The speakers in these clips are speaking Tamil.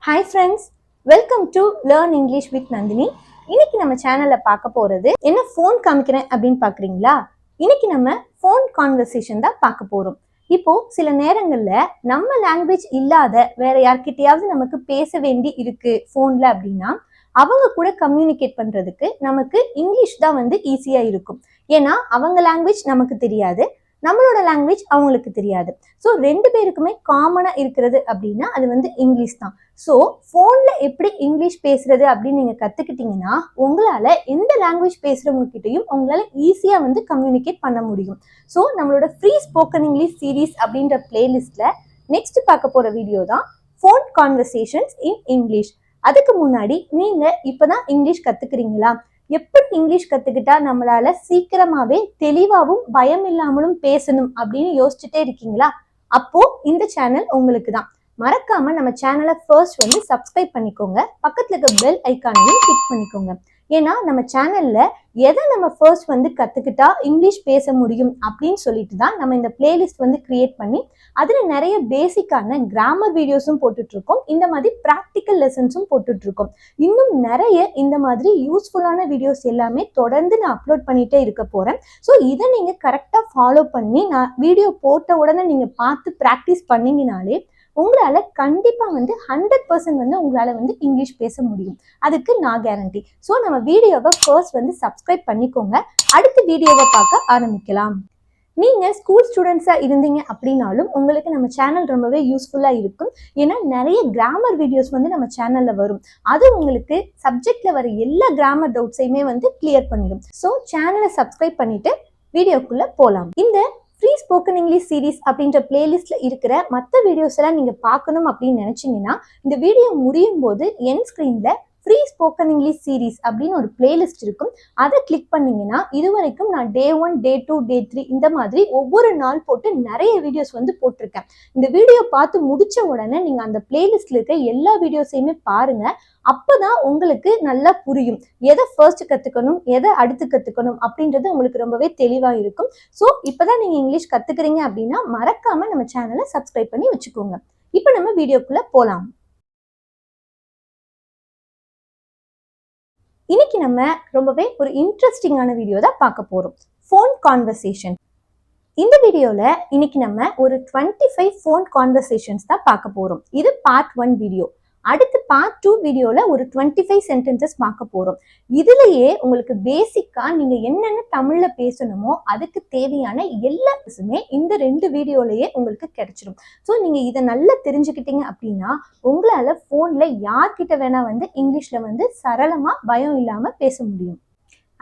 Hi friends, welcome to Learn English with Nandini. இன்னைக்கு நம்ம சேனல்ல பார்க்க போறது என்ன ஃபோன் காமிக்கிறேன் அப்படின்னு பாக்குறீங்களா? இன்னைக்கு நம்ம ஃபோன் கான்வர்சேஷன் தான் பார்க்க போறோம். இப்போ சில நேரங்கள்ல நம்ம லாங்குவேஜ் இல்லாத வேற யார்கிட்டயாவது நமக்கு பேச வேண்டி இருக்கு ஃபோன்ல அப்படின்னா அவங்க கூட கம்யூனிகேட் பண்றதுக்கு நமக்கு இங்கிலீஷ் தான் வந்து ஈஸியா இருக்கும். ஏன்னா அவங்க லாங்குவேஜ் நமக்கு தெரியாது, நம்மளோட லாங்குவேஜ் அவங்களுக்கு தெரியாது. ஸோ ரெண்டு பேருக்குமே காமனா இருக்கிறது அப்படின்னா அது வந்து இங்கிலீஷ் தான். ஸோ ஃபோன்ல எப்படி இங்கிலீஷ் பேசுறது அப்படின்னு நீங்க கத்துக்கிட்டீங்கன்னா உங்களால எந்த லாங்குவேஜ் பேசுறவங்க கிட்டையும் உங்களால ஈஸியா வந்து கம்யூனிகேட் பண்ண முடியும். ஸோ நம்மளோட ஃப்ரீ ஸ்போக்கன் இங்கிலீஷ் சீரீஸ் அப்படின்ற பிளேலிஸ்ட்ல நெக்ஸ்ட் பார்க்க போற வீடியோ தான் ஃபோன் கான்வர்சேஷன்ஸ் இன் இங்கிலீஷ். அதுக்கு முன்னாடி நீங்க இப்பதான் இங்கிலீஷ் கத்துக்கிறீங்களா? எப்படி இங்கிலீஷ் கத்துக்கிட்டா நம்மளால சீக்கிரமாவே தெளிவாகவும் பயம் இல்லாமலும் பேசணும் அப்படின்னு யோசிச்சுட்டே இருக்கீங்களா? அப்போ இந்த சேனல் உங்களுக்கு தான். மறக்காம நம்ம சேனலை ஃபர்ஸ்ட் வந்து சப்ஸ்கிரைப் பண்ணிக்கோங்க, பக்கத்துல இருக்க பெல் ஐக்கானையும் கிளிக் பண்ணிக்கோங்க. ஏன்னா நம்ம சேனல்ல எதை நம்ம ஃபர்ஸ்ட் வந்து கத்துக்கிட்டா இங்கிலீஷ் பேச முடியும் அப்படின்னு சொல்லிட்டு தான் நம்ம இந்த பிளேலிஸ்ட் வந்து கிரியேட் பண்ணி அதுல நிறைய பேசிக்கான கிராமர் வீடியோஸும் போட்டுட்டு இருக்கோம், இந்த மாதிரி ப்ராக்டிக்கல் லெசன்ஸும் போட்டுட்டு இருக்கோம். இன்னும் நிறைய இந்த மாதிரி யூஸ்ஃபுல்லான வீடியோஸ் எல்லாமே தொடர்ந்து நான் அப்லோட் பண்ணிட்டே இருக்க போறேன். ஸோ இதை நீங்க கரெக்டா ஃபாலோ பண்ணி நான் வீடியோ போட்ட உடனே நீங்க பார்த்து ப்ராக்டிஸ் பண்ணீங்கனாலே உங்களால கண்டிப்பா வந்து 100% வந்து உங்களால வந்து இங்கிலீஷ் பேச முடியும். அதுக்கு நான் கேரண்டி. ஸோ நம்ம வீடியோவை ஃபர்ஸ்ட் வந்து சப்ஸ்கிரைப் பண்ணிக்கோங்க. அடுத்த வீடியோவை பார்க்க ஆரம்பிக்கலாம். நீங்க ஸ்கூல் ஸ்டூடெண்ட்ஸா இருந்தீங்க அப்படின்னாலும் உங்களுக்கு நம்ம சேனல் ரொம்பவே யூஸ்ஃபுல்லா இருக்கும். ஏன்னா நிறைய கிராமர் வீடியோஸ் வந்து நம்ம சேனல்ல வரும். அது உங்களுக்கு சப்ஜெக்ட்ல வர எல்லா கிராமர் டவுட்ஸையுமே வந்து கிளியர் பண்ணிடும். ஸோ சேனலை சப்ஸ்கிரைப் பண்ணிட்டு வீடியோக்குள்ள போலாம். இந்த ஃப்ரீ ஸ்போக்கன் இங்கிலீஷ் சீரீஸ் அப்படின்ற பிளேலிஸ்ட்ல இருக்கிற மற்ற வீடியோஸ் எல்லாம் நீங்க பார்க்கணும் அப்படின்னு நினைச்சீங்கன்னா இந்த வீடியோ முடியும் போது என் ஸ்கிரீன்ல ஃப்ரீ ஸ்போக்கன் இங்கிலீஷ் சீரீஸ் அப்படின்னு ஒரு பிளேலிஸ்ட் இருக்கும். அதை கிளிக் பண்ணீங்கன்னா இதுவரைக்கும் நான் டே 1, டே 2, டே 3 இந்த மாதிரி ஒவ்வொரு நாள் போட்டு நிறைய வீடியோஸ் வந்து போட்டிருக்கேன். இந்த வீடியோ பார்த்து முடிச்ச உடனே நீங்க அந்த பிளேலிஸ்ட்ல இருக்க எல்லா வீடியோஸையுமே பாருங்க. அப்பதான் உங்களுக்கு நல்லா புரியும் எதை ஃபர்ஸ்ட் கத்துக்கணும், எதை அடுத்து கத்துக்கணும் அப்படின்றது உங்களுக்கு ரொம்பவே தெளிவா இருக்கும். ஸோ இப்பதான் நீங்க இங்கிலீஷ் கத்துக்கிறீங்க அப்படின்னா மறக்காம நம்ம சேனலை சப்ஸ்கிரைப் பண்ணி வச்சுக்கோங்க. இப்போ நம்ம வீடியோக்குள்ள போலாம். இன்னைக்கு நம்ம ரொம்பவே ஒரு இன்ட்ரெஸ்டிங்கான வீடியோ தான் பார்க்க போறோம், ஃபோன் கான்வர்சேஷன். இந்த வீடியோல இன்னைக்கு நம்ம ஒரு 25 ஃபோன் கான்வர்சேஷன்ஸ் தான் பார்க்க போறோம். இது பார்ட் 1 வீடியோ. அடுத்து பார்ட் 2 வீடியோல ஒரு 25 சென்டென்சஸ் பார்க்க போறோம். இதுலயே உங்களுக்கு பேசிக்கா நீங்க என்னென்ன தமிழ்ல பேசணுமோ அதுக்கு தேவையான எல்லா விஷயமே இந்த 2 வீடியோலயே உங்களுக்கு கிடைச்சிடும். ஸோ நீங்க இதை நல்லா தெரிஞ்சுக்கிட்டீங்க அப்படின்னா உங்களால போன்ல யார்கிட்ட வேணா வந்து இங்கிலீஷ்ல வந்து சரளமா பயம் இல்லாம பேச முடியும்.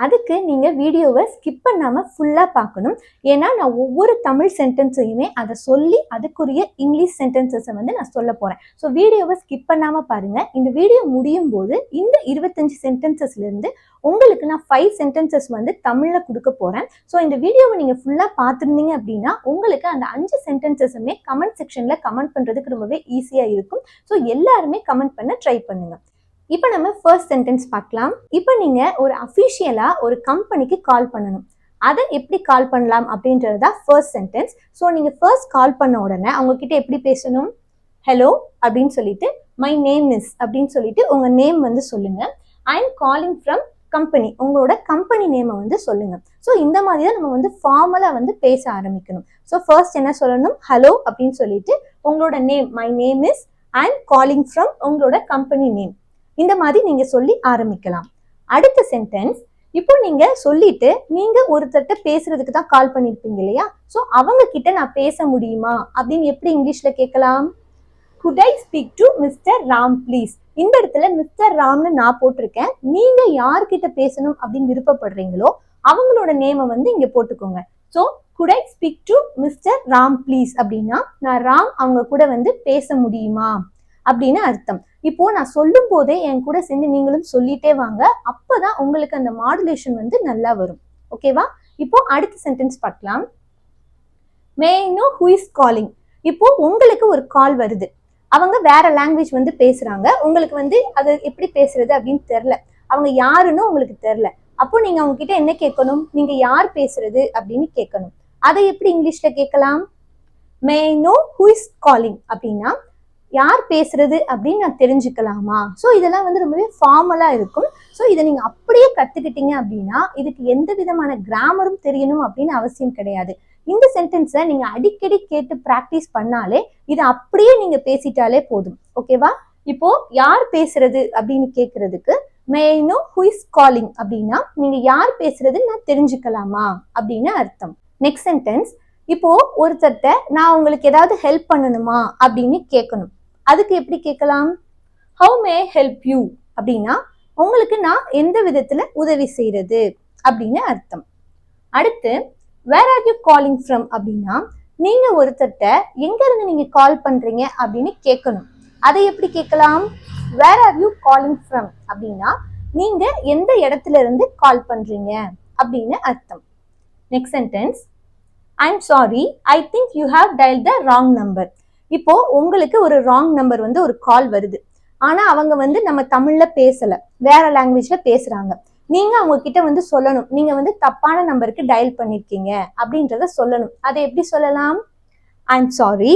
அதுக்கு நீங்க வீடியோவை ஸ்கிப் பண்ணாம ஃபுல்லா பார்க்கணும். ஏன்னா நான் ஒவ்வொரு தமிழ் சென்டென்ஸையுமே அதை சொல்லி அதுக்குரிய இங்கிலீஷ் சென்டென்சஸை வந்து நான் சொல்ல போறேன். ஸோ வீடியோவை ஸ்கிப் பண்ணாம பாருங்க. இந்த வீடியோ முடியும் போது இந்த 25 சென்டென்சஸ்ல இருந்து உங்களுக்கு நான் 5 சென்டென்சஸ் வந்து தமிழ்ல கொடுக்க போறேன். ஸோ இந்த வீடியோவை நீங்க ஃபுல்லா பார்த்துருந்தீங்க அப்படின்னா உங்களுக்கு அந்த 5 சென்டென்சஸுமே கமெண்ட் செக்ஷன்ல கமெண்ட் பண்றதுக்கு ரொம்பவே ஈஸியா இருக்கும். ஸோ எல்லாருமே கமெண்ட் பண்ண ட்ரை பண்ணுங்க. இப்போ நம்ம ஃபர்ஸ்ட் சென்டென்ஸ் பார்க்கலாம். இப்போ நீங்க ஒரு அஃபிஷியலா ஒரு கம்பெனிக்கு கால் பண்ணணும். அதை எப்படி கால் பண்ணலாம் அப்படின்றது தான் ஃபர்ஸ்ட் சென்டென்ஸ். ஸோ நீங்க ஃபர்ஸ்ட் கால் பண்ண உடனே அவங்க கிட்ட எப்படி பேசணும்? ஹலோ அப்படின்னு சொல்லிட்டு மை நேம் இஸ் அப்படின்னு சொல்லிட்டு உங்க நேம் வந்து சொல்லுங்க. I am calling from company, உங்களோட கம்பெனி நேமை வந்து சொல்லுங்க. ஸோ இந்த மாதிரி தான் நம்ம வந்து ஃபார்மலா வந்து பேச ஆரம்பிக்கணும். ஸோ ஃபர்ஸ்ட் என்ன சொல்லணும்? ஹலோ அப்படின்னு சொல்லிட்டு உங்களோட name, my name is, I am calling from உங்களோட கம்பெனி நேம், இந்த மாதிரி நீங்க சொல்லி ஆரம்பிக்கலாம். அடுத்த சென்டென்ஸ், இப்போ நீங்க சொல்லிட்டு நீங்க ஒருத்தட்ட பேசுறதுக்கு தான் கால் பண்ணிருப்பீங்க இல்லையா? ஸோ அவங்க கிட்ட நான் பேச முடியுமா அப்படின்னு எப்படி இங்கிலீஷ்ல கேட்கலாம்? Could I speak to Mr. Ram please? இந்த இடத்துல மிஸ்டர் ராம்னு நான் போட்டிருக்கேன். நீங்க யார்கிட்ட பேசணும் அப்படின்னு விருப்பப்படுறீங்களோ அவங்களோட நேமை வந்து இங்க போட்டுக்கோங்க. So could I speak to Mr. Ram please அப்படின்னா நான் ராம் அவங்க கூட வந்து பேச முடியுமா அப்படின்னு அர்த்தம். இப்போ நான் சொல்லும் போதே என் கூட சேர்ந்து நீங்களும் சொல்லிட்டே வாங்க. அப்பதான் உங்களுக்கு அந்த மாடுலேஷன் வந்து நல்லா வரும். ஓகேவா? இப்போ அடுத்த சென்டென்ஸ் பார்க்கலாம். May I know who is calling. இப்போ உங்களுக்கு ஒரு கால் வருது, அவங்க வேற லாங்குவேஜ் வந்து பேசுறாங்க, உங்களுக்கு வந்து அது எப்படி பேசுறது அப்படின்னு தெரியல, அவங்க யாருன்னு உங்களுக்கு தெரியல. அப்போ நீங்க அவங்க கிட்ட என்ன கேட்கணும்? நீங்க யார் பேசுறது அப்படின்னு கேட்கணும். அதை எப்படி இங்கிலீஷ்ல கேட்கலாம்? May I know who is calling அப்படின்னா யார் பேசுறது அப்படின்னு நான் தெரிஞ்சுக்கலாமா? ஸோ இதெல்லாம் வந்து ரொம்பவே ஃபார்மலா இருக்கும். ஸோ இதை நீங்க அப்படியே கத்துக்கிட்டீங்க அப்படின்னா இதுக்கு எந்த விதமான கிராமரும் தெரியணும் அப்படின்னு அவசியம் கிடையாது. இந்த சென்டென்ஸை நீங்க அடிக்கடி கேட்டு பிராக்டிஸ் பண்ணாலே இதை அப்படியே நீங்க பேசிட்டாலே போதும். ஓகேவா? இப்போ யார் பேசுறது அப்படின்னு கேட்கறதுக்கு may I know who is calling அப்படின்னா நீங்க யார் பேசுறது நான் தெரிஞ்சுக்கலாமா அப்படின்னு அர்த்தம். நெக்ஸ்ட் சென்டென்ஸ், இப்போ ஒருத்தர்கிட்ட நான் உங்களுக்கு ஏதாவது ஹெல்ப் பண்ணணுமா அப்படின்னு கேட்கணும். அதுக்கு எப்படி கேட்கலாம்? ஹவு மே ஹெல்ப் யூ அப்படின்னா உங்களுக்கு நான் எந்த விதத்துல உதவி செய்யறது அப்படின்னு அர்த்தம். அடுத்து where are you calling from அப்படின்னா நீங்க ஒருத்தர்கிட்ட எங்க இருந்து நீங்க கால் பண்றீங்க அப்படின்னு கேட்கணும். அதை எப்படி கேட்கலாம்? Where are you calling from அப்படின்னா நீங்க எந்த இடத்துல இருந்து கால் பண்றீங்க அப்படின்னு அர்த்தம். Next sentence, I'm sorry I think you have dial the wrong number. இப்போ உங்களுக்கு ஒரு ராங் நம்பர் வந்து ஒரு கால் வருது. ஆனா அவங்க வந்து நம்ம தமிழ்ல பேசல, வேற லாங்குவேஜ்ல பேசுறாங்க. நீங்க அவங்க கிட்ட வந்து சொல்லணும், நீங்க வந்து தப்பான நம்பருக்கு டயல் பண்ணிருக்கீங்க அப்படின்றத சொல்லணும். அதை எப்படி சொல்லலாம்? I'm sorry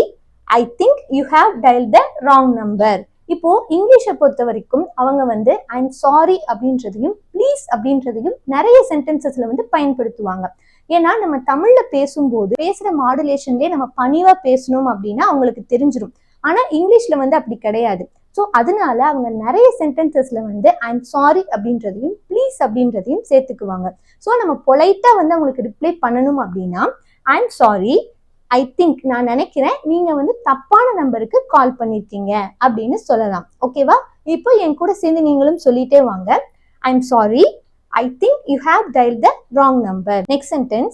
I think you have dial the wrong number. இப்போ இங்கிலீஷை பொறுத்த வரைக்கும் அவங்க வந்து ஐம் சாரி அப்படின்றதையும் ப்ளீஸ் அப்படின்றதையும் நிறைய சென்டென்சஸ்ல வந்து பயன்படுத்துவாங்க. ஏன்னா நம்ம தமிழ்ல பேசும்போது பேசுற மாடுலேஷன்லயே நம்ம பணிவா பேசணும் அப்படின்னா அவங்களுக்கு தெரிஞ்சிடும். ஆனா இங்கிலீஷ்ல வந்து அப்படி கிடையாது. ஸோ அதனால அவங்க நிறைய சென்டென்சஸ்ல வந்து ஐம் சாரி அப்படின்றதையும் ப்ளீஸ் அப்படின்றதையும் சேர்த்துக்குவாங்க. ஸோ நம்ம பொலைட்டா வந்து அவங்களுக்கு ரிப்ளை பண்ணணும் அப்படின்னா ஐம் சாரி ஐ திங்க் நான் நினைக்கிறேன் நீங்க வந்து தப்பான நம்பருக்கு கால் பண்ணிருக்கீங்க அப்படின்னு சொல்லலாம். ஓகேவா? இப்போ என் கூட சேர்ந்து நீங்களும் சொல்லிட்டே வாங்க. I'm sorry I think you have dialed the wrong number. Next sentence,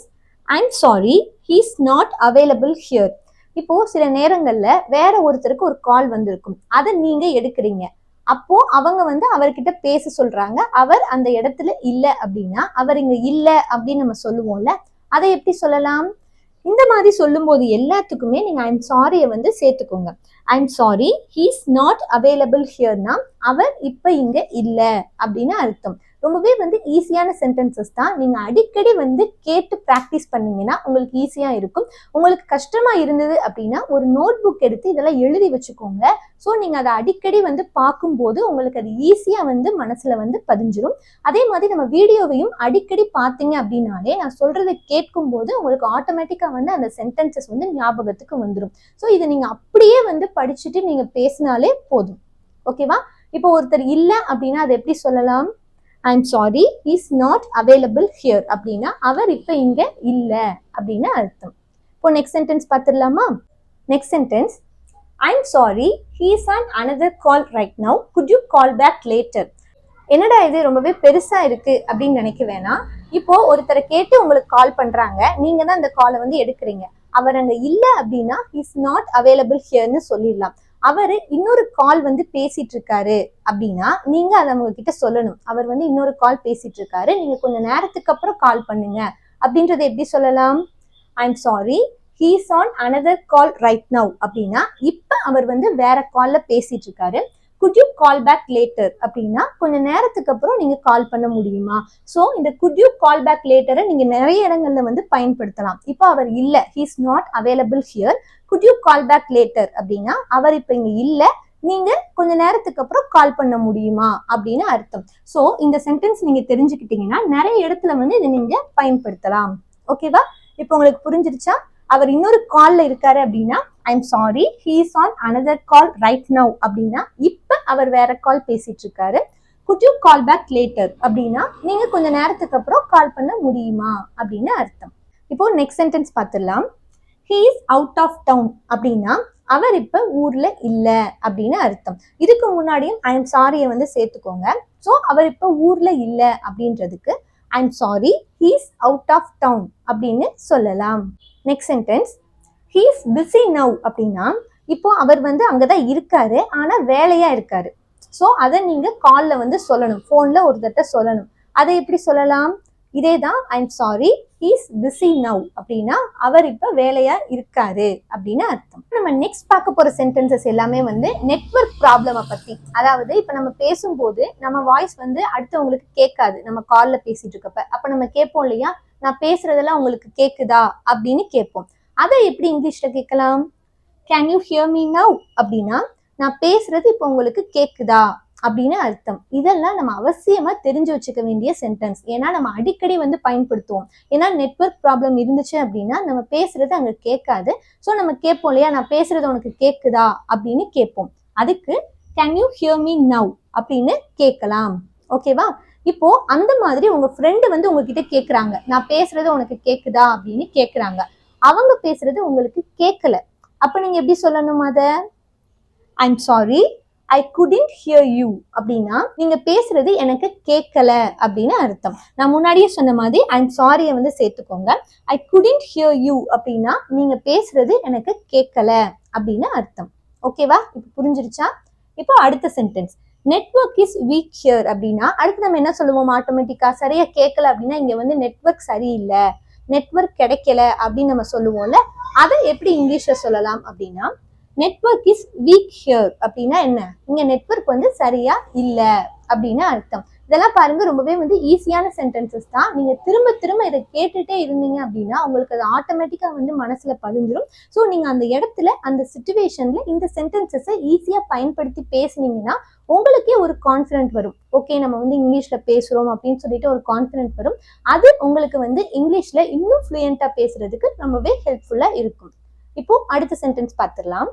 I'm sorry, he's not available here. இப்போ சில நேரங்கள்ல வேற ஒருத்தருக்கு ஒரு கால் வந்திருக்கும், அதை நீங்க எடுக்கிறீங்க. அப்போ அவங்க வந்து அவர்கிட்ட பேச சொல்றாங்க, அவர் அந்த இடத்துல இல்ல அப்படின்னா அவர் இங்க இல்ல அப்படின்னு நம்ம சொல்லுவோம்ல, அதை எப்படி சொல்லலாம்? இந்த மாதிரி சொல்லும் போது எல்லாத்துக்குமே நீங்க ஐம் சாரியை வந்து சேர்த்துக்கோங்க. I'm sorry he's not available ஹியர்னா அவர் இப்ப இங்க இல்ல அப்படின்னு அர்த்தம். ரொம்பவே வந்து ஈஸியான சென்டென்சஸ் தான். நீங்க அடிக்கடி வந்து கேட்டு ப்ராக்டிஸ் பண்ணீங்கன்னா உங்களுக்கு ஈஸியா இருக்கும். உங்களுக்கு கஷ்டமா இருந்தது அப்படின்னா ஒரு நோட் புக் எடுத்து இதெல்லாம் எழுதி வச்சுக்கோங்க. ஸோ நீங்க அதை அடிக்கடி வந்து பார்க்கும்போது உங்களுக்கு அது ஈஸியா வந்து மனசுல வந்து பதிஞ்சிரும். அதே மாதிரி நம்ம வீடியோவையும் அடிக்கடி பார்த்தீங்க அப்படின்னாலே நான் சொல்றதை கேட்கும் போது உங்களுக்கு ஆட்டோமேட்டிக்கா வந்து அந்த சென்டென்சஸ் வந்து ஞாபகத்துக்கு வந்துடும். ஸோ இதை நீங்க அப்படியே வந்து படிச்சுட்டு நீங்க பேசினாலே போதும். ஓகேவா? இப்போ ஒருத்தர் இல்ல அப்படின்னா அதை எப்படி சொல்லலாம்? I'm sorry is not available here அப்படின்னா அவர் இப்ப இங்க இல்ல அப்படின்னு அர்த்தம். இப்போ நெக்ஸ்ட் சென்டென்ஸ் பார்த்துடலாமா? Next sentence, I'm sorry he is on another call right now, could you call back later. என்னடா இது ரொம்பவே பெருசா இருக்கு அப்படின்னு நினைக்க வேணாம். இப்போ ஒருத்தரை கேட்டு உங்களுக்கு கால் பண்றாங்க, நீங்க தான் அந்த காலை வந்து எடுக்கிறீங்க. அவர் அங்க இல்ல அப்படின்னா இஸ் நாட் அவைலபிள் ஹியர்னு சொல்லிடலாம். அவரு இன்னொரு கால் வந்து பேசிட்டு இருக்காரு அப்படின்னா நீங்க அதை அவங்க கிட்ட சொல்லணும். அவர் வந்து இன்னொரு கால் பேசிட்டு இருக்காரு, நீங்க கொஞ்ச நேரத்துக்கு அப்புறம் கால் பண்ணுங்க அப்படின்றத எப்படி சொல்லலாம்? I'm sorry he is on another call right now அப்படின்னா இப்ப அவர் வந்து வேற கால்ல பேசிட்டு இருக்காரு. Could you call back later அப்படின்னா கொஞ்ச நேரத்துக்கு அப்புறம் நீங்க கால் பண்ண முடியுமா? ஸோ இந்த குட் யூ கால் பேக் லேட்டரை நீங்க நிறைய இடங்கள்ல வந்து பயன்படுத்தலாம். இப்போ அவர் இல்ல, he is not available here, could you call back later அப்படின்னா அவர் இப்ப இங்க இல்ல, நீங்க கொஞ்ச நேரத்துக்கு அப்புறம் கால் பண்ண முடியுமா அப்படின்னு அர்த்தம். ஸோ இந்த சென்டென்ஸ் நீங்க தெரிஞ்சுக்கிட்டீங்கன்னா நிறைய இடத்துல வந்து இதை நீங்க பயன்படுத்தலாம். ஓகேவா? இப்போ உங்களுக்கு புரிஞ்சிருச்சா? அவர் இன்னொரு கால்ல இருக்காரு அப்படின்னா I'm sorry he is on another call right now அப்படின்னா இப்ப அவர் வேற கால் பேசிட்டு இருக்காரு. Could you call back later அப்படின்னா நீங்க கொஞ்ச நேரத்துக்கு அப்புறம் கால் பண்ண முடியுமா அப்படின்னு அர்த்தம். இப்போ நெக்ஸ்ட் சென்டென்ஸ் பார்த்துடலாம். He is out of town அப்படின்னா அவர் இப்ப ஊர்ல இல்ல அப்படின்னு அர்த்தம். இதுக்கு முன்னாடியும் ஐம் சாரியை வந்து சேர்த்துக்கோங்க. ஸோ அவர் இப்ப ஊர்ல இல்ல அப்படின்றதுக்கு I'm sorry he is out of town அப்படின்னு சொல்லலாம். Next sentence, he is busy now அப்படின்னா இப்போ அவர் வந்து அங்கதான் இருக்காரு ஆனா வேலையா இருக்காரு. ஸோ அதை நீங்க கால்ல வந்து சொல்லணும், போன்ல ஒரு தட்ட சொல்லணும். அதை எப்படி சொல்லலாம்? இதேதான் I'm sorry he is busy now அப்படின்னா அவர் இப்ப வேலையா இருக்காரு அப்படின்னு அர்த்தம். நம்ம நெக்ஸ்ட் பார்க்க போற சென்டென்சஸ் எல்லாமே வந்து நெட்வொர்க் ப்ராப்ளமை பத்தி. அதாவது இப்ப நம்ம பேசும்போது நம்ம வாய்ஸ் வந்து அடுத்தவங்களுக்கு கேட்காது. நம்ம கால்ல பேசிட்டு இருக்கப்ப அப்ப நம்ம கேட்போம் இல்லையா, நான் பேசுறதெல்லாம் உங்களுக்கு கேக்குதா அப்படின்னு கேட்போம். அதை எப்படி இங்கிலீஷ்ல கேட்கலாம்? Can you hear me now அப்படின்னா நான் பேசுறது இப்போ உங்களுக்கு கேக்குதா அப்படின்னு அர்த்தம். இதெல்லாம் நம்ம அவசியமா தெரிஞ்சு வச்சுக்க வேண்டிய சென்டென்ஸ். ஏன்னா நம்ம அடிக்கடி வந்து பயன்படுத்துவோம். ஏன்னா நெட்வொர்க் ப்ராப்ளம் இருந்துச்சு அப்படின்னா நம்ம பேசுறது அங்க கேட்காது. ஸோ நம்ம கேட்போம் இல்லையா, நான் பேசுறது உனக்கு கேக்குதா அப்படின்னு கேட்போம். அதுக்கு can you hear me now அப்படின்னு கேட்கலாம். ஓகேவா? இப்போ அந்த மாதிரி உங்க ஃப்ரெண்டு வந்து உங்ககிட்ட கேக்குறாங்க, நான் பேசுறது உனக்கு கேக்குதா அப்படின்னு கேக்குறாங்க. அவங்க பேசுறது உங்களுக்கு கேட்கல. அப்ப நீங்க எப்படி சொல்லணும் அத? I'm sorry, I couldn't here you அப்படின்னா நீங்க பேசுறது எனக்கு கேட்கல அப்படின்னு அர்த்தம். நான் முன்னாடியே சொன்ன மாதிரி ஐம் சாரியை வந்து சேர்த்துக்கோங்க. ஐ குடின்ட் ஹியர் யூ அப்படின்னா நீங்க பேசுறது எனக்கு கேட்கல அப்படின்னு அர்த்தம். ஓகேவா? இப்போ புரிஞ்சிருச்சா? இப்போ அடுத்த sentence, network is weak here அப்படின்னா அடுத்து நம்ம என்ன சொல்லுவோம்? ஆட்டோமேட்டிக்கா சரியா கேட்கல அப்படின்னா இங்க வந்து நெட்வொர்க் சரியில்லை, நெட்வொர்க் கிடைக்கல அப்படின்னு நம்ம சொல்லுவோம்ல. அதை எப்படி இங்கிலீஷ்ல சொல்லலாம் அப்படின்னா நெட்வொர்க் இஸ் வீக் ஹியர் அப்படின்னா என்ன? இங்க நெட்வொர்க் வந்து சரியா இல்ல அப்படின்னு அர்த்தம். இதெல்லாம் பாருங்க ரொம்பவே வந்து ஈஸியான சென்டென்சஸ் தான். நீங்க திரும்ப திரும்ப இதை கேட்டுட்டே இருந்தீங்க அப்படின்னா உங்களுக்கு அது ஆட்டோமேட்டிக்கா வந்து மனசுல பதிஞ்சிடும். ஸோ நீங்க அந்த இடத்துல அந்த சிச்சுவேஷன்ல இந்த சென்டென்சஸை ஈஸியா பயன்படுத்தி பேசுனீங்கன்னா உங்களுக்கே ஒரு கான்ஃபிடென்ட் வரும். ஓகே, நம்ம வந்து இங்கிலீஷ்ல பேசுறோம் அப்படின்னு சொல்லிட்டு ஒரு கான்ஃபிடென்ட் வரும். அது உங்களுக்கு வந்து இங்கிலீஷ்ல இன்னும் ஃப்ளூயண்டா பேசுறதுக்கு ரொம்பவே ஹெல்ப்ஃபுல்லா இருக்கும். இப்போ அடுத்த சென்டென்ஸ் பார்த்துடலாம்.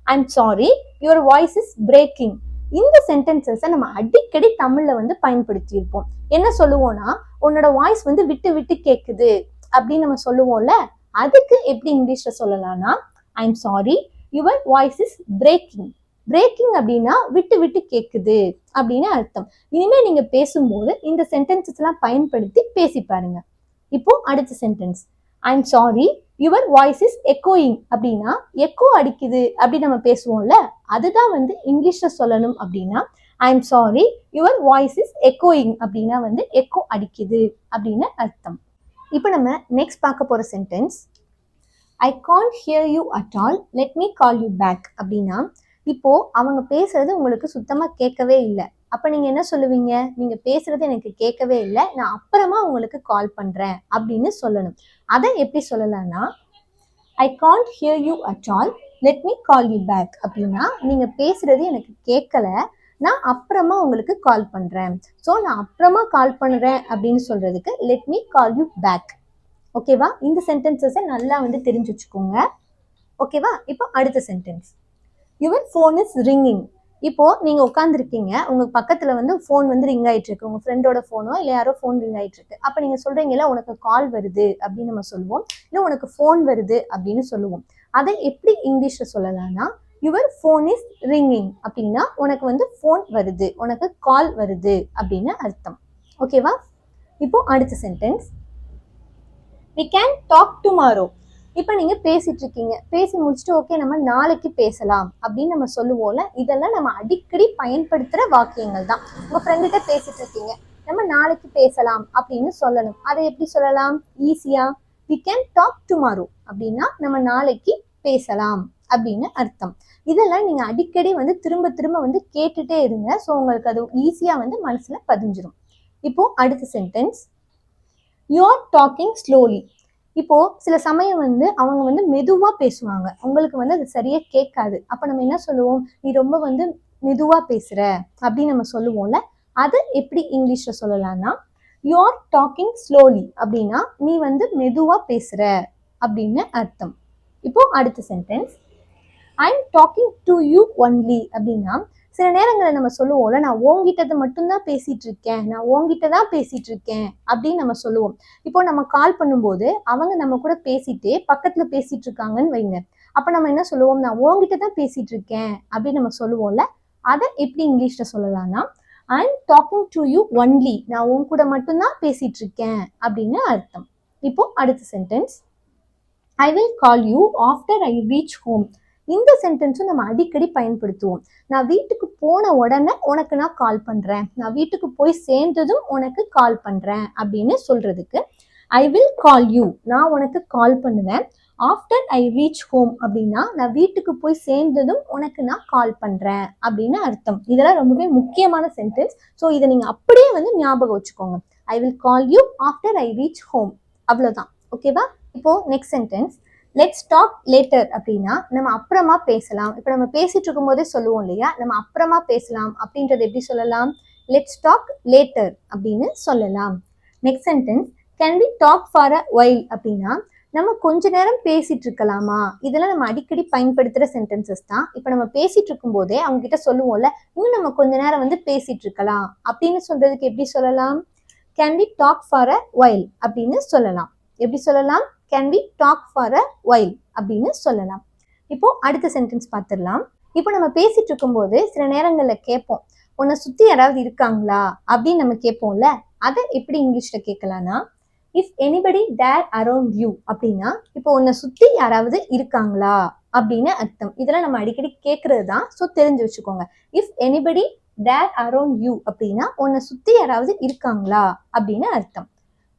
I'm sorry, your voice is braking. இந்த சென்டென்சஸை நம்ம அடிக்கடி தமிழ்ல வந்து பயன்படுத்தி இருப்போம். என்ன சொல்லுவோம்னா, உன்னோட வாய்ஸ் வந்து விட்டு விட்டு கேக்குது அப்படின்னு நம்ம சொல்லுவோம்ல. அதுக்கு எப்படி இங்கிலீஷ்ல சொல்லலாம்னா I'm sorry, your voice is breaking. Breaking அப்படின்னா விட்டு விட்டு கேக்குது அப்படின்னு அர்த்தம். இனிமே நீங்க பேசும்போது இந்த சென்டென்சஸ் எல்லாம் பயன்படுத்தி பேசி பாருங்க. இப்போ அடுத்த sentence, I'm sorry, your voice is எக்கோயிங் அப்படின்னா எக்கோ அடிக்குது அப்படின்னு நம்ம பேசுவோம்ல, அதுதான் வந்து இங்கிலீஷ்ல சொல்லணும் அப்படின்னா I'm sorry, your voice is எக்கோயிங் அப்படின்னா வந்து எக்கோ அடிக்குது அப்படின்னு அர்த்தம். இப்போ நம்ம நெக்ஸ்ட் பார்க்க போற sentence, I can't hear you at all, let me call you back அப்படின்னா இப்போ அவங்க பேசுறது உங்களுக்கு சுத்தமா கேட்கவே இல்லை. அப்ப நீங்க என்ன சொல்லுவீங்க? நீங்க பேசுறது எனக்கு கேட்கவே இல்லை, நான் அப்புறமா உங்களுக்கு கால் பண்றேன் அப்படின்னு சொல்லணும். அதை எப்படி சொல்லலாம்னா I can't hear you at all, let me call you back அப்படின்னா நீங்க பேசுறது எனக்கு கேட்கல, நான் அப்புறமா உங்களுக்கு கால் பண்றேன். ஸோ நான் அப்புறமா கால் பண்றேன் அப்படின்னு சொல்றதுக்கு let me call you back. ஓகேவா? இந்த சென்டென்சஸை நல்லா வந்து தெரிஞ்சு வச்சுக்கோங்க. ஓகேவா? இப்போ அடுத்த sentence, your phone is ringing. இப்போ நீங்க உட்காந்துருக்கீங்க, உங்க பக்கத்துல வந்து ஃபோன் வந்து ரிங் ஆயிட்டு இருக்கு, உங்க ஃப்ரெண்டோட ஃபோனோ இல்லை யாரோ ஃபோன் ரிங் ஆயிட்டு இருக்கு. அப்ப நீங்க சொல்றீங்கல்ல உனக்கு கால் வருது அப்படின்னு நம்ம சொல்லுவோம், இல்லை உனக்கு ஃபோன் வருது அப்படின்னு சொல்லுவோம். அதை எப்படி இங்கிலீஷ்ல சொல்லலாம்னா யுவர் ஃபோன் இஸ் ரிங்கிங் அப்படின்னா உனக்கு வந்து ஃபோன் வருது, உனக்கு கால் வருது அப்படின்னு அர்த்தம். ஓகேவா? இப்போ அடுத்த sentence, we can talk tomorrow. இப்போ நீங்க பேசிட்டு இருக்கீங்க, பேசி முடிச்சுட்டு ஓகே நம்ம நாளைக்கு பேசலாம் அப்படின்னு நம்ம சொல்லுவோம்ல. இதெல்லாம் நம்ம அடிக்கடி பயன்படுத்துற வாக்கியங்கள் தான். உங்க ஃப்ரெண்ட்கிட்ட பேசிட்டு இருக்கீங்க, நம்ம நாளைக்கு பேசலாம் அப்படின்னு சொல்லணும். அதை எப்படி சொல்லலாம் ஈஸியா? we can talk tomorrow அப்படின்னா நம்ம நாளைக்கு பேசலாம் அப்படின்னு அர்த்தம். இதெல்லாம் நீங்க அடிக்கடி வந்து திரும்ப திரும்ப வந்து கேட்டுட்டே இருங்க. ஸோ உங்களுக்கு அது ஈஸியா வந்து மனசுல பதிஞ்சிடும். இப்போ அடுத்த sentence, you are talking slowly. இப்போ சில சமயம் வந்து அவங்க வந்து மெதுவா பேசுவாங்க, உங்களுக்கு வந்து அது சரியா கேட்காது. அப்ப நம்ம என்ன சொல்லுவோம்? நீ ரொம்ப வந்து மெதுவா பேசுற அப்படின்னு நம்ம சொல்லுவோம்ல. அதை எப்படி இங்கிலீஷ்ல சொல்லலாம்னா யூ ஆர் டாக்கிங் ஸ்லோலி அப்படின்னா நீ வந்து மெதுவா பேசுற அப்படின்னு அர்த்தம். இப்போ அடுத்த sentence, I am talking to you only அப்படின்னா சில நேரங்களில் நம்ம சொல்லுவோம்ல, நான் உங்ககிட்ட மட்டும்தான் பேசிட்டு இருக்கேன், நான் உங்ககிட்ட தான் பேசிட்டு இருக்கேன் அப்படின்னு நம்ம சொல்லுவோம். இப்போ நம்ம கால் பண்ணும்போது அவங்க நம்ம கூட பேசிட்டு பக்கத்துல பேசிட்டு இருக்காங்கன்னு வைங்க. அப்ப நம்ம என்ன சொல்லுவோம்? நான் உங்ககிட்ட தான் பேசிட்டு இருக்கேன் அப்படின்னு நம்ம சொல்லுவோம்ல. அதை எப்படி இங்கிலீஷ்ல சொல்லலாம்னா I am talking to you only, நான் உன் கூட மட்டும்தான் பேசிட்டு இருக்கேன் அப்படின்னு அர்த்தம். இப்போ அடுத்த sentence, I will call you after I reach home. இந்த சென்டென்ஸும் நம்ம அடிக்கடி பயன்படுத்துவோம். நான் வீட்டுக்கு போன உடனே உனக்கு நான் கால் பண்றேன், நான் வீட்டுக்கு போய் சேர்ந்ததும் உனக்கு கால் பண்றேன் அப்படின்னு சொல்றதுக்கு ஐ வில் கால் யூ, நான் உனக்கு கால் பண்ணுவேன். ஆஃப்டர் ஐ ரீச் ஹோம் அப்படின்னா நான் வீட்டுக்கு போய் சேர்ந்ததும் உனக்கு நான் கால் பண்றேன் அப்படின்னு அர்த்தம். இதெல்லாம் ரொம்பவே முக்கியமான சென்டென்ஸ். ஸோ இதை நீங்க அப்படியே வந்து ஞாபகம் வச்சுக்கோங்க. I will call you after I reach home, அவ்வளோதான். ஓகேவா? இப்போ next sentence, let's talk later அப்படின்னா நம்ம அப்புறமா பேசலாம். இப்போ நம்ம பேசிட்டு இருக்கும் போதே சொல்லுவோம் இல்லையா, நம்ம அப்புறமா பேசலாம் அப்படின்றது எப்படி சொல்லலாம்? லெட்ஸ் டாக் லேட்டர் அப்படின்னு சொல்லலாம். Next sentence, can we talk for a while அப்படின்னா நம்ம கொஞ்ச நேரம் பேசிட்டு இருக்கலாமா? இதெல்லாம் நம்ம அடிக்கடி பயன்படுத்துற சென்டென்சஸ் தான். இப்போ நம்ம பேசிட்டு இருக்கும் போதே அவங்க கிட்ட சொல்லுவோம்ல, இன்னும் நம்ம கொஞ்ச நேரம் வந்து பேசிட்டு இருக்கலாம் அப்படின்னு சொல்றதுக்கு எப்படி சொல்லலாம்? Can we talk for a while அப்படின்னு சொல்லலாம். எப்படி சொல்லலாம்? Can we talk for a while அப்படின்னு சொல்லலாம். இப்போ அடுத்த சென்டென்ஸ் பார்த்துடலாம். இப்போ நம்ம பேசிட்டு இருக்கும்போது சில நேரங்கள்ல கேட்போம், உன்னை சுத்தி யாராவது இருக்காங்களா அப்படின்னு நம்ம கேட்போம்ல, அதை எப்படி இங்கிலீஷ்ல கேட்கலாம்னா, if anybody there around you அப்படின்னா இப்போ உன்னை சுத்தி யாராவது இருக்காங்களா அப்படின்னு அர்த்தம். இதெல்லாம் நம்ம அடிக்கடி கேட்கறது தான், ஸோ தெரிஞ்சு வச்சுக்கோங்க. If anybody there around you அப்படின்னா உன்னை சுத்தி யாராவது இருக்காங்களா அப்படின்னு அர்த்தம்.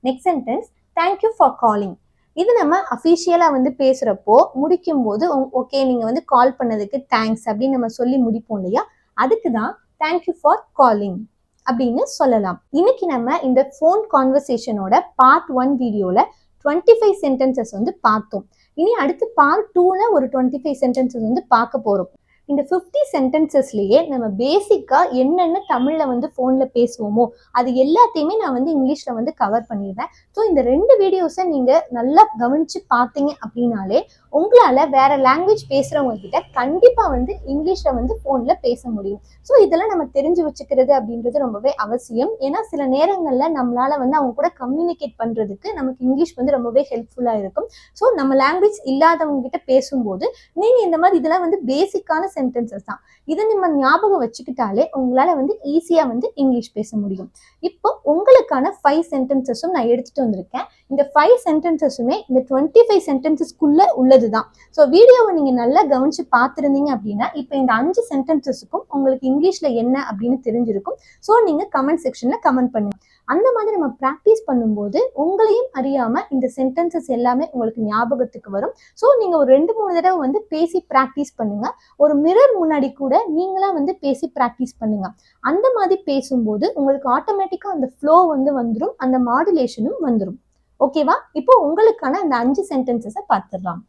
Next sentence, thank you for calling. இது நம்ம அஃபிஷியலா வந்து பேசுறப்போ முடிக்கும் போது ஓகே நீங்க வந்து கால் பண்ணதுக்கு தேங்க்ஸ் அப்படின்னு நம்ம சொல்லி முடிப்போம் இல்லையா, அதுக்கு தான் தேங்க்யூ ஃபார் காலிங் அப்படின்னு சொல்லலாம். இன்னைக்கு நம்ம இந்த ஃபோன் கான்வர்சேஷனோட பார்ட் 1 வீடியோல 25 சென்டென்சஸ் வந்து பார்த்தோம். இனி அடுத்து பார்ட் 2ல ஒரு 25 சென்டென்சஸ் வந்து பார்க்க போறோம். இந்த 50 சென்டென்சஸ்லயே நம்ம பேசிக்கா என்னென்ன தமிழ்ல வந்து ஃபோன்ல பேசுவோமோ அது எல்லாத்தையுமே நான் வந்து இங்கிலீஷ்ல வந்து கவர் பண்ணிடுறேன். ஸோ இந்த 2 வீடியோஸை நீங்க நல்லா கவனிச்சு பார்த்தீங்க அப்படின்னாலே உங்களால வேற லாங்குவேஜ் பேசுறவங்க கிட்ட கண்டிப்பா வந்து இங்கிலீஷ்ல வந்து ஃபோன்ல பேச முடியும். ஸோ இதெல்லாம் நம்ம தெரிஞ்சு வச்சுக்கிறது அப்படின்றது ரொம்பவே அவசியம். ஏன்னா சில நேரங்கள்ல நம்மளால வந்து அவங்க கூட கம்யூனிகேட் பண்றதுக்கு நமக்கு இங்கிலீஷ் வந்து ரொம்பவே ஹெல்ப்ஃபுல்லா இருக்கும். ஸோ நம்ம லாங்குவேஜ் இல்லாதவங்க கிட்ட பேசும்போது நீங்க இந்த மாதிரி இதெல்லாம் வந்து பேசிக்கான சென்டென்சஸ் தான். இதை நம்ம ஞாபகம் வச்சுக்கிட்டாலே உங்களால வந்து ஈஸியா வந்து இங்கிலீஷ் பேச முடியும். இப்போ உங்களுக்கான 5 சென்டென்சஸும் நான் எடுத்துட்டு வந்திருக்கேன். இந்த 5 சென்டென்சஸுமே இந்த 25 சென்டென்சஸ்க்குள்ள உள்ளதுதான். ஸோ வீடியோவை நீங்க நல்லா கவனிச்சு பார்த்துருந்தீங்க அப்படின்னா இப்போ இந்த 5 சென்டென்சஸுக்கும் உங்களுக்கு இங்கிலீஷ்ல என்ன அப்படின்னு தெரிஞ்சிருக்கும். ஸோ நீங்க கமெண்ட் செக்ஷன்ல கமெண்ட் பண்ணுங்க. அந்த மாதிரி நம்ம ப்ராக்டிஸ் பண்ணும்போது உங்களையும் அறியாம இந்த சென்டென்சஸ் எல்லாமே உங்களுக்கு ஞாபகத்துக்கு வரும். ஸோ நீங்க ஒரு 2-3 தடவை வந்து பேசி ப்ராக்டிஸ் பண்ணுங்க. ஒரு மிரர் முன்னாடி கூட நீங்களா வந்து பேசி ப்ராக்டிஸ் பண்ணுங்க. அந்த மாதிரி பேசும்போது உங்களுக்கு ஆட்டோமேட்டிக்கா அந்த ஃப்ளோ வந்து வந்துடும், அந்த மாடுலேஷனும் வந்துடும். ஓகேவா? இப்போ உங்களுக்கான அந்த 5 சென்டென்சஸை பார்த்துடலாம்.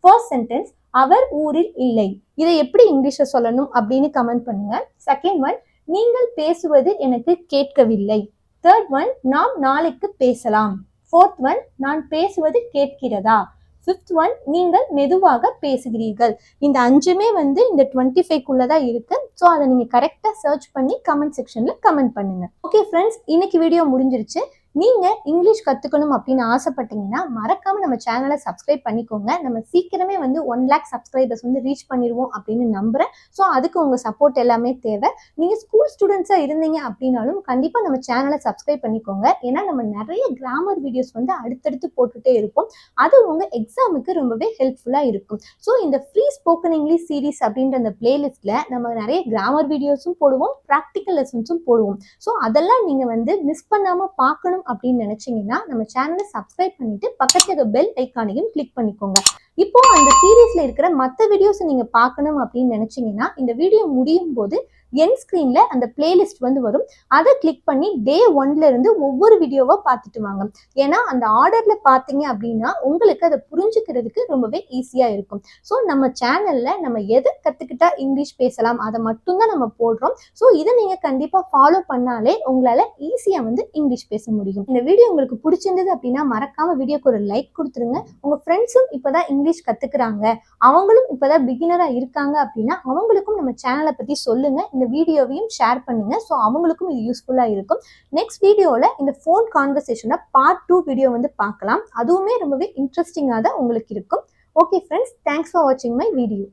ஃபர்ஸ்ட் சென்டென்ஸ், அவர் ஊரில் இல்லை. இதை எப்படி இங்கிலீஷ்ல சொல்லணும் அப்படின்னு கமெண்ட் பண்ணுங்க. செகண்ட் ஒன், நீங்கள் பேசுவது எனக்கு கேட்கவில்லை. தேர்ட் ஒன், நாம் நாளைக்கு பேசலாம். ஃபோர்த் ஒன், நான் பேசுவது கேட்கிறதா. ஃபிஃப்த் ஒன், நீங்கள் மெதுவாக பேசுகிறீர்கள். இந்த 5மே வந்து இந்த 25க்குள்ளதான் இருக்கு. ஸோ அதை நீங்க கரெக்டா சர்ச் பண்ணி கமெண்ட் செக்ஷன்ல கமெண்ட் பண்ணுங்க. ஓகே ஃப்ரெண்ட்ஸ், இன்னைக்கு வீடியோ முடிஞ்சிருச்சு. நீங்க இங்கிலீஷ் கத்துக்கணும் அப்படின்னு ஆசைப்பட்டீங்கன்னா மறக்காம நம்ம சேனலை சப்ஸ்கிரைப் பண்ணிக்கோங்க. நம்ம சீக்கிரமே வந்து 1 lakh சப்ஸ்கிரைபர்ஸ் வந்து ரீச் பண்ணிடுவோம் அப்படின்னு நம்புறேன். ஸோ அதுக்கு உங்க சப்போர்ட் எல்லாமே தேவை. நீங்க ஸ்கூல் ஸ்டூடெண்ட்ஸா இருந்தீங்க அப்படின்னாலும் கண்டிப்பா நம்ம சேனலை சப்ஸ்கிரைப் பண்ணிக்கோங்க. ஏன்னா நம்ம நிறைய கிராமர் வீடியோஸ் வந்து அடுத்தடுத்து போட்டுட்டே இருப்போம். அது உங்க எக்ஸாமுக்கு ரொம்பவே ஹெல்ப்ஃபுல்லா இருக்கும். ஸோ இந்த ஃப்ரீ ஸ்போக்கன் இங்கிலீஷ் சீரீஸ் அப்படின்ற அந்த பிளேலிஸ்ட்ல நம்ம நிறைய கிராமர் வீடியோஸும் போடுவோம், ப்ராக்டிக்கல் லெசன்ஸும் போடுவோம். ஸோ அதெல்லாம் நீங்க வந்து மிஸ் பண்ணாம பார்க்கணும் அப்படின்னு நினைச்சீங்கன்னா நம்ம சேனலை சப்ஸ்கிரைப் பண்ணிட்டு பக்கத்துல பெல் ஐக்கானையும் கிளிக் பண்ணிக்கோங்க. இப்போ அந்த சீரீஸ்ல இருக்கிற மற்ற வீடியோஸ் நீங்க பார்க்கணும் அப்படின்னு நினைச்சீங்கன்னா இந்த வீடியோ முடியும் போது என் ஸ்கிரீன்ல அந்த பிளேலிஸ்ட் வந்து வரும். அதை கிளிக் பண்ணி டே 1ல இருந்து ஒவ்வொரு வீடியோவா பார்த்துட்டு வாங்க. ஏன்னா அந்த ஆர்டர்ல பார்த்தீங்க அப்படின்னா உங்களுக்கு அதை புரிஞ்சுக்கிறதுக்கு ரொம்பவே ஈஸியா இருக்கும். ஸோ நம்ம சேனல்ல நம்ம எதை கத்துக்கிட்டா இங்கிலீஷ் பேசலாம் அதை மட்டும்தான் நம்ம போடுறோம். ஸோ இதை நீங்க கண்டிப்பா ஃபாலோ பண்ணாலே உங்களால ஈஸியா வந்து இங்கிலீஷ் பேச முடியும். இந்த வீடியோ உங்களுக்கு பிடிச்சிருந்தது அப்படின்னா மறக்காம வீடியோக்கு ஒரு லைக் கொடுத்துருங்க. உங்க ஃப்ரெண்ட்ஸும் இப்பதான் இங்கிலீஷ் கத்துக்கிறாங்க, அவங்களும் இப்பதான் பிகினரா இருக்காங்க அப்படின்னா அவங்களுக்கும் நம்ம சேனலை பத்தி சொல்லுங்க. இந்த வீடியோவையும் ஷேர் பண்ணுங்க. ஸோ அவங்களுக்கும் இது யூஸ்ஃபுல்லா இருக்கும். நெக்ஸ்ட் வீடியோல இந்த ஃபோன் கான்வர்சேஷனை பார்ட் 2 வீடியோ வந்து பார்க்கலாம். அதுவுமே ரொம்பவே இன்ட்ரெஸ்டிங்காக தான் உங்களுக்கு இருக்கும். ஓகே ஃப்ரெண்ட்ஸ், தேங்க்ஸ் ஃபார் வாட்சிங் மை வீடியோ.